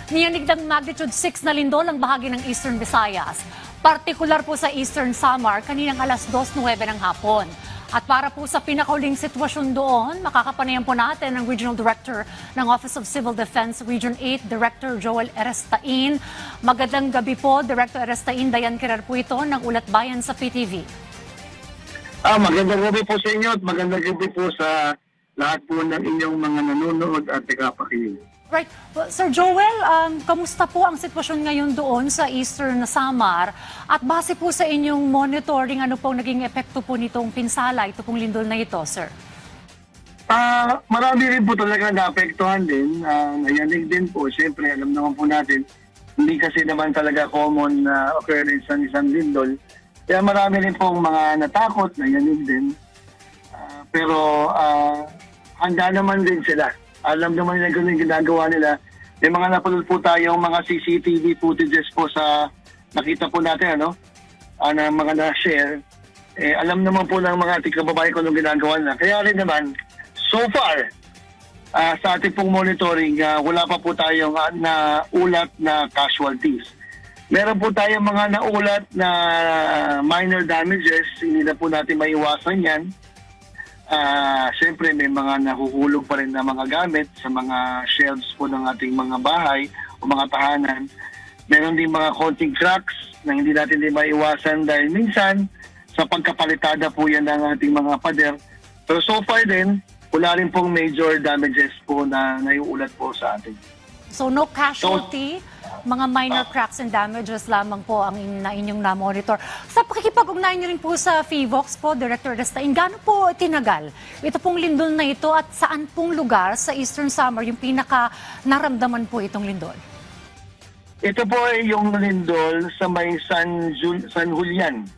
Niyanig ng magnitude 6 na lindol ang bahagi ng Eastern Visayas. Partikular po sa Eastern Samar kaninang alas 2:09 ng hapon. At para po sa pinakauling sitwasyon doon, makakapanayan po natin ang Regional Director ng Office of Civil Defense Region 8, Director Joel Erestain. Magandang gabi po, Director Erestain. Dayan Kirar po ito ng Ulat Bayan sa PTV. Magandang gabi po sa inyo at magandang gabi po sa lahat po ng inyong mga nanonood at tagapakinig. Right. Well, Sir Joel, kamusta po ang sitwasyon ngayon doon sa Eastern Samar? At base po sa inyong monitoring, ano pong naging epekto po nitong pinsala, ito pong lindol na ito, sir? Marami rin po talaga naapektuhan din. Nayanig din po. Siyempre, alam naman po natin, hindi kasi naman talaga common na occurrence ng isang lindol. Kaya marami rin pong mga natakot, nayanig din. Pero handa naman din sila. Alam naman nila ganun yung ginagawa nila. May mga napanood po tayong mga CCTV footages po sa nakita po natin, na mga na-share. Alam naman po ng mga ating kababayan kung anong ginagawa nila. Kaya rin naman, so far, sa ating pong monitoring, wala pa po tayong naulat na casualties. Meron po tayong mga naulat na minor damages. Hindi na po natin maiwasan yan. Siyempre may mga nahuhulog pa rin na mga gamit sa mga shelves po ng ating mga bahay o mga tahanan. Meron din mga konting cracks na hindi natin din maiwasan dahil minsan sa pagkapalitada po yan ng ating mga pader. Pero so far din, wala rin pong major damages po na naiulat po sa atin. So no casualty, mga minor cracks and damages lamang po ang inyong na-monitor. Sa pakikipag-ugnayan niyo rin po sa FIVOX po, Director Erestain, gaano po tinagal ito pong lindol na ito at saan pong lugar sa Eastern Samar yung pinaka naramdaman po itong lindol? Ito po ay yung lindol sa may San Julian.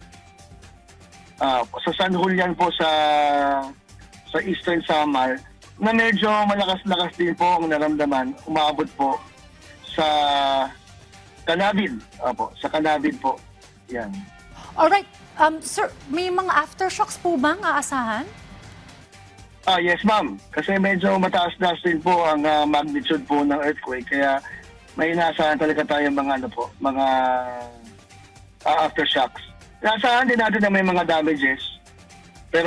Sa San Julian po sa Eastern Samar na medyo malakas-lakas din po ang naramdaman. Umabot po sa Canavid. Sa Canavid po. Yan. Alright. Sir, may mga aftershocks po bang aasahan? Yes, ma'am. Kasi medyo mataas na din po ang magnitude po ng earthquake. Kaya may inaasahan talaga tayong mga aftershocks. Inaasahan din natin na may mga damages. Pero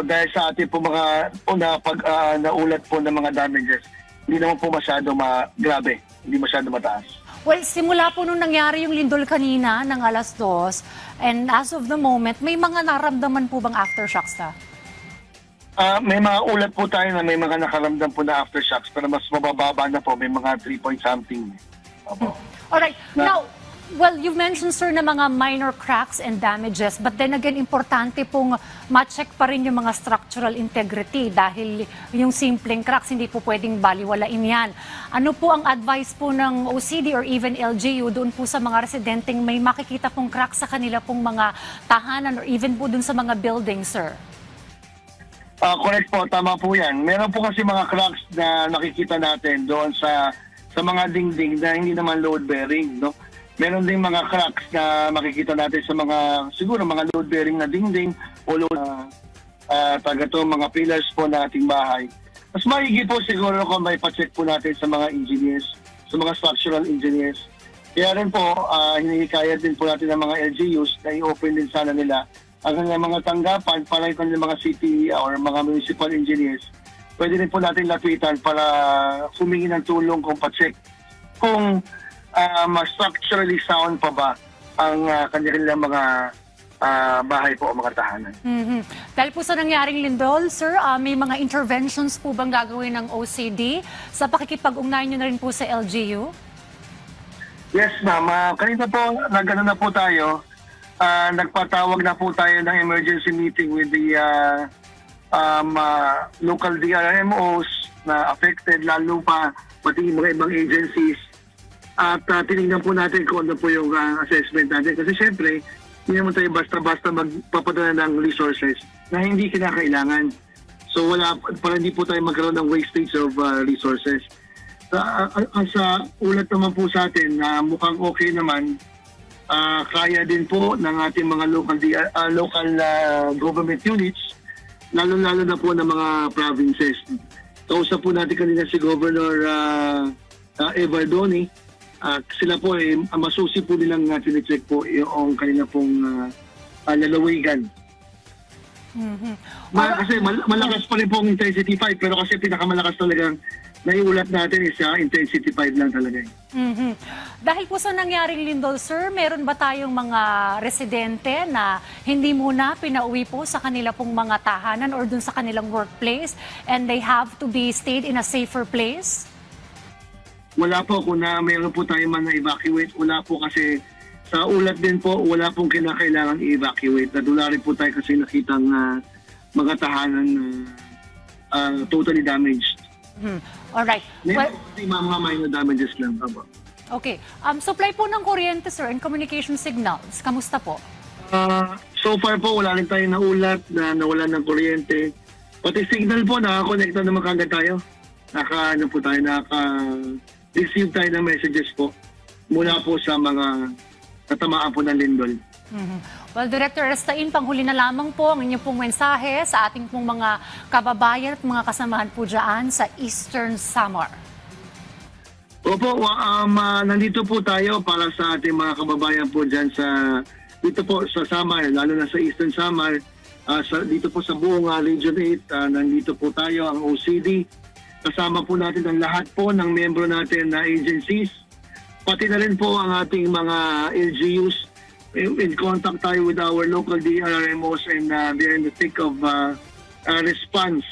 dahil sa ating po mga naulat po ng mga damages, hindi naman po masyado grabe, hindi masyado mataas. Well, simula po nung nangyari yung lindol kanina ng alas 2, and as of the moment, may mga naramdaman po bang aftershocks na? May mga ulat po tayo na may mga nakaramdam po na aftershocks, pero mas mabababa na po, may mga 3 point something. Alright, now, well, you've mentioned, sir, na mga minor cracks and damages, but then again, importante pong ma-check pa rin yung mga structural integrity dahil yung simpleng cracks, hindi po pwedeng baliwalain yan. Ano po ang advice po ng OCD or even LGU doon po sa mga residenteng may makikita pong cracks sa kanila pong mga tahanan or even po doon sa mga buildings, sir? Correct po, tama po yan. Meron po kasi mga cracks na nakikita natin doon sa mga dingding na hindi naman load-bearing, no? Meron ding mga cracks na makikita natin sa siguro mga load-bearing na dingding o mga pillars po na ating bahay. Mas maigi po siguro kung may pa-check po natin sa mga engineers, sa mga structural engineers. Kaya rin po, hinihikayat din po natin ng mga LGUs na i-open din sana nila ang mga tanggapan para yung mga city or mga municipal engineers. Pwede rin po natin lapitan para humingi ng tulong kung pa-check kung mas structurally sound pa ba ang kanilang mga bahay po o mga tahanan. Dahil po sa nangyaring lindol, sir, may mga interventions po bang gagawin ng OCD sa pakikipag-ugnayan nyo na rin po sa LGU? Yes, ma'am. Kanina po, nagano na po tayo. Nagpatawag na po tayo ng emergency meeting with the local DRMOs na affected, lalo pa pati mga ibang agencies. At tinignan po natin kung ano po yung assessment natin. Kasi syempre, hindi naman tayo basta-basta magpapadala ng resources na hindi kinakailangan. So para hindi po tayo magkaroon ng wastage of resources. Sa ulat naman po sa atin na mukhang okay naman, kaya din po ng ating mga local government units, lalo-lalo na po ng mga provinces. Kausap po natin kanina si Governor Evardoni sila po masusi po nilang chinecheck po yung kanila pong lalawigan. Kasi malakas pa rin pong intensity 5 pero kasi pinakamalakas talagang naiulat natin is intensity 5 lang talaga. Dahil po sa nangyaring lindol, sir, meron ba tayong mga residente na hindi muna pinauwi po sa kanila pong mga tahanan or dun sa kanilang workplace and they have to be stayed in a safer place? Wala po kung meron po tayo man na-evacuate. Wala po kasi sa ulat din po, wala pong kinakailangan i-evacuate. Nadula rin po tayo kasi nakitang mga tahanan totally damaged. Alright. Well, mga minor damages lang. Okay. Supply po ng kuryente, sir, and communication signals. Kamusta po? So far po, wala rin tayo naulat na nawala ng kuryente. Pati signal po, nakakonekta naman kagad tayo. Naka-receive tayo ng messages po mula po sa mga natamaan po ng lindol. Well, Director Aristain, panghuli na lamang po ang inyong pong mensahe sa ating pong mga kababayan at mga kasamahan po dyan sa Eastern Samar. Opo, nandito po tayo para sa ating mga kababayan po dyan dito po sa Samar, lalo na sa Eastern Samar, dito po sa buong Region 8, nandito po tayo ang OCD. Kasama po natin ang lahat po ng membro natin na agencies, pati na rin po ang ating mga LGUs. In contact tayo with our local DRMOs and they're in the thick of response.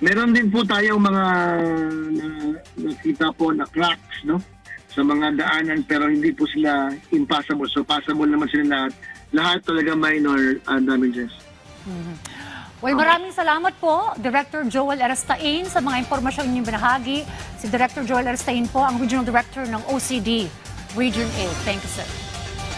Meron din po tayong mga nakita po na cracks, no, sa mga daanan pero hindi po sila impassable. So passable naman sila lahat. Lahat talaga minor damages. Well, maraming salamat po, Director Joel Aristain, sa mga impormasyong inyong binahagi. Si Director Joel Aristain po ang Regional Director ng OCD Region 8. Thank you, sir.